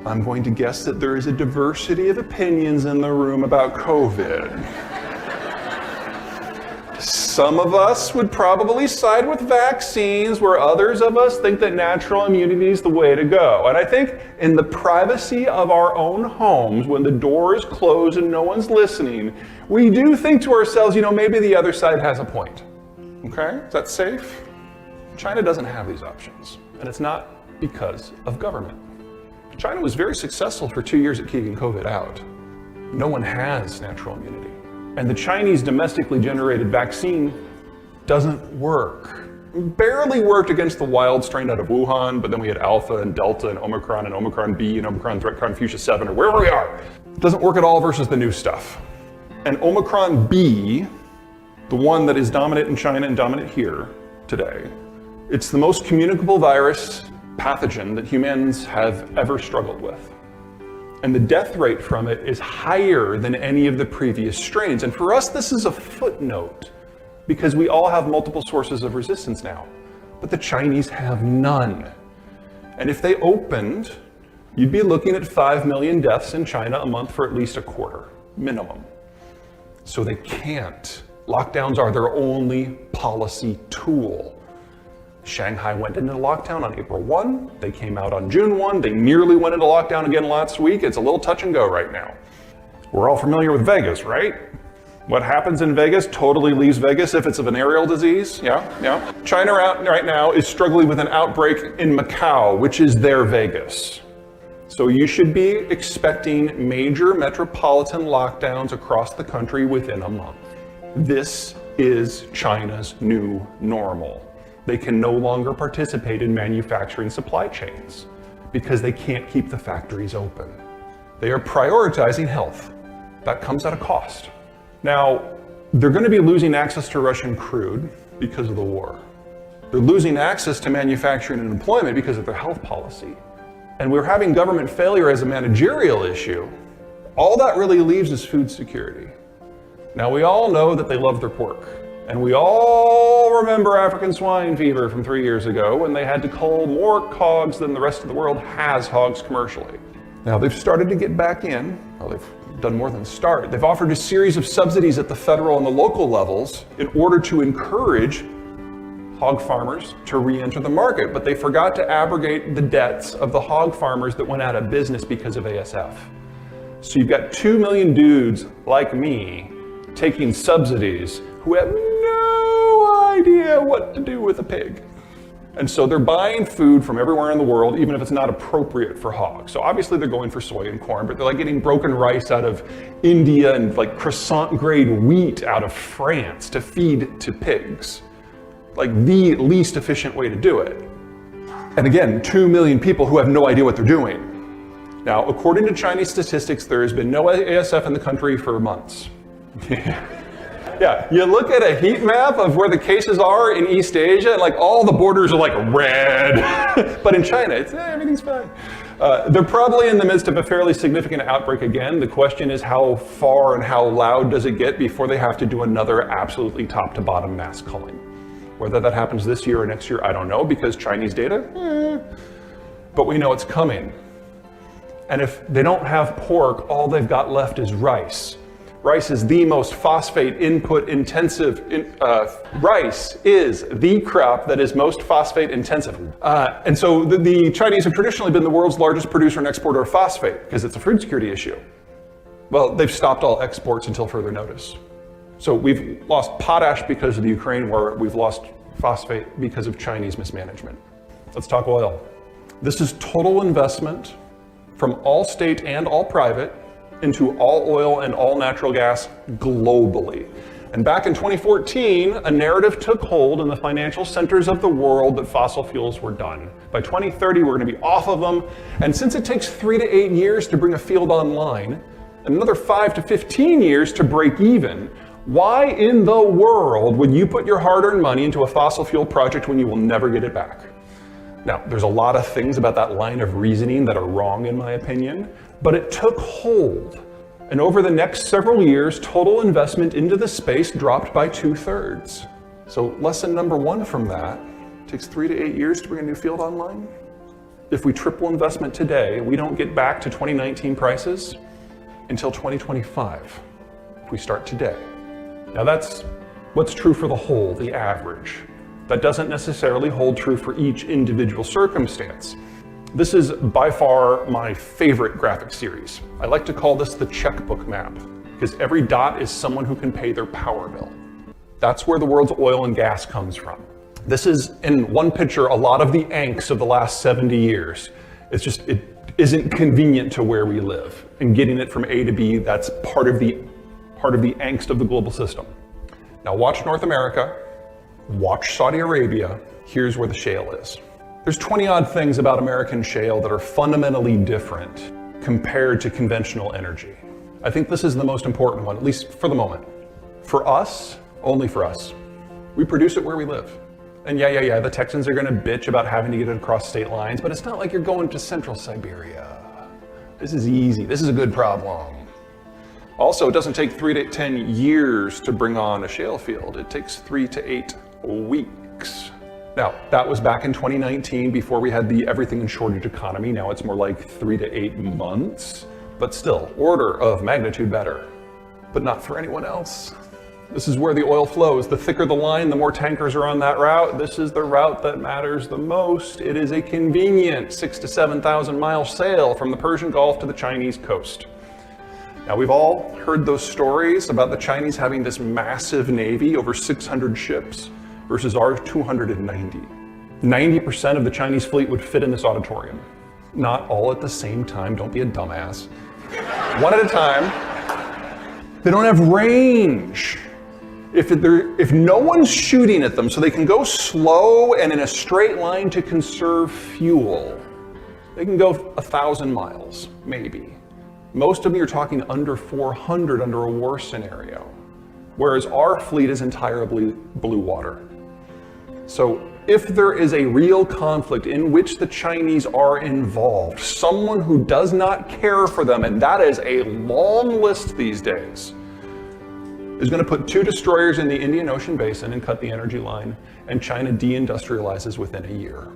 I'm going to guess that there is a diversity of opinions in the room about COVID. Some of us would probably side with vaccines, where others of us think that natural immunity is the way to go. And I think in the privacy of our own homes, when the door is closed and no one's listening, we do think to ourselves, maybe the other side has a point. Okay? Is that safe? China doesn't have these options, and it's not because of government. China was very successful for 2 years at keeping COVID out. No one has natural immunity. And the Chinese domestically generated vaccine doesn't work. It barely worked against the wild strain out of Wuhan, but then we had Alpha and Delta and Omicron B and Omicron Threat Confucius 7 or wherever we are. It doesn't work at all versus the new stuff. And Omicron B, the one that is dominant in China and dominant here today, it's the most communicable virus pathogen that humans have ever struggled with. And the death rate from it is higher than any of the previous strains. And for us, this is a footnote because we all have multiple sources of resistance now, but the Chinese have none. And if they opened, you'd be looking at 5 million deaths in China a month for at least a quarter, minimum. So they can't. Lockdowns are their only policy tool. Shanghai went into lockdown on April 1. They came out on June 1. They nearly went into lockdown again last week. It's a little touch and go right now. We're all familiar with Vegas, right? What happens in Vegas totally leaves Vegas if it's of an aerial disease. Yeah. China right now is struggling with an outbreak in Macau, which is their Vegas. So you should be expecting major metropolitan lockdowns across the country within a month. This is China's new normal. They can no longer participate in manufacturing supply chains because they can't keep the factories open. They are prioritizing health. That comes at a cost. Now, they're going to be losing access to Russian crude because of the war. They're losing access to manufacturing and employment because of their health policy. And we're having government failure as a managerial issue. All that really leaves is food security. Now, we all know that they love their pork. And we all remember African swine fever from 3 years ago when they had to cull more hogs than the rest of the world has hogs commercially. Now they've started to get back in. Well, they've done more than start. They've offered a series of subsidies at the federal and the local levels in order to encourage hog farmers to re-enter the market, but they forgot to abrogate the debts of the hog farmers that went out of business because of ASF. So you've got 2 million dudes like me taking subsidies who have no idea what to do with a pig. And so they're buying food from everywhere in the world, even if it's not appropriate for hogs. So obviously they're going for soy and corn, but they're like getting broken rice out of India and like croissant grade wheat out of France to feed to pigs. Like the least efficient way to do it. And again, 2 million people who have no idea what they're doing. Now, according to Chinese statistics, there has been no ASF in the country for months. Yeah, you look at a heat map of where the cases are in East Asia, and like all the borders are like red. But in China, it's everything's fine. They're probably in the midst of a fairly significant outbreak again. The question is how far and how loud does it get before they have to do another absolutely top to bottom mass culling. Whether that happens this year or next year, I don't know, because Chinese data, but we know it's coming. And if they don't have pork, all they've got left is rice. Rice is the most phosphate input intensive, rice is the crop that is most phosphate intensive. And so the Chinese have traditionally been the world's largest producer and exporter of phosphate because it's a food security issue. Well, they've stopped all exports until further notice. So we've lost potash because of the Ukraine war, we've lost phosphate because of Chinese mismanagement. Let's talk oil. This is total investment from all state and all private into all oil and all natural gas globally. And back in 2014, a narrative took hold in the financial centers of the world that fossil fuels were done. By 2030, we're going to be off of them. And since it takes 3 to 8 years to bring a field online, and another 5 to 15 years to break even, why in the world would you put your hard-earned money into a fossil fuel project when you will never get it back? Now, there's a lot of things about that line of reasoning that are wrong in my opinion, but it took hold. And over the next several years, total investment into the space dropped by 2/3. So lesson number 1 from that, it takes 3 to 8 years to bring a new field online. If we triple investment today, we don't get back to 2019 prices until 2025, if we start today. Now that's what's true for the whole, the average. That doesn't necessarily hold true for each individual circumstance. This is by far my favorite graphic series. I like to call this the checkbook map, because every dot is someone who can pay their power bill. That's where the world's oil and gas comes from. This is, in one picture, a lot of the angst of the last 70 years. It's just, it isn't convenient to where we live. And getting it from A to B, that's part of the angst of the global system. Now watch North America, watch Saudi Arabia. Here's where the shale is. There's 20 odd things about American shale that are fundamentally different compared to conventional energy. I think this is the most important one, at least for the moment. For us, only for us. We produce it where we live. And yeah, the Texans are gonna bitch about having to get it across state lines, but it's not like you're going to central Siberia. This is easy, this is a good problem. Also, it doesn't take 3 to 10 years to bring on a shale field. It takes 3 to 8 weeks. Now, that was back in 2019 before we had the everything in shortage economy. Now it's more like 3 to 8 months, but still, order of magnitude better, but not for anyone else. This is where the oil flows. The thicker the line, the more tankers are on that route. This is the route that matters the most. It is a convenient 6,000 to 7,000 mile sail from the Persian Gulf to the Chinese coast. Now, we've all heard those stories about the Chinese having this massive navy, over 600 ships, versus our 290. 90% of the Chinese fleet would fit in this auditorium. Not all at the same time, don't be a dumbass. One at a time. They don't have range. If no one's shooting at them so they can go slow and in a straight line to conserve fuel, they can go 1,000 miles, maybe. Most of them, you're talking under 400 under a war scenario, whereas our fleet is entirely blue water. So if there is a real conflict in which the Chinese are involved, someone who does not care for them, and that is a long list these days, is going to put 2 destroyers in the Indian Ocean basin and cut the energy line, and China deindustrializes within a year.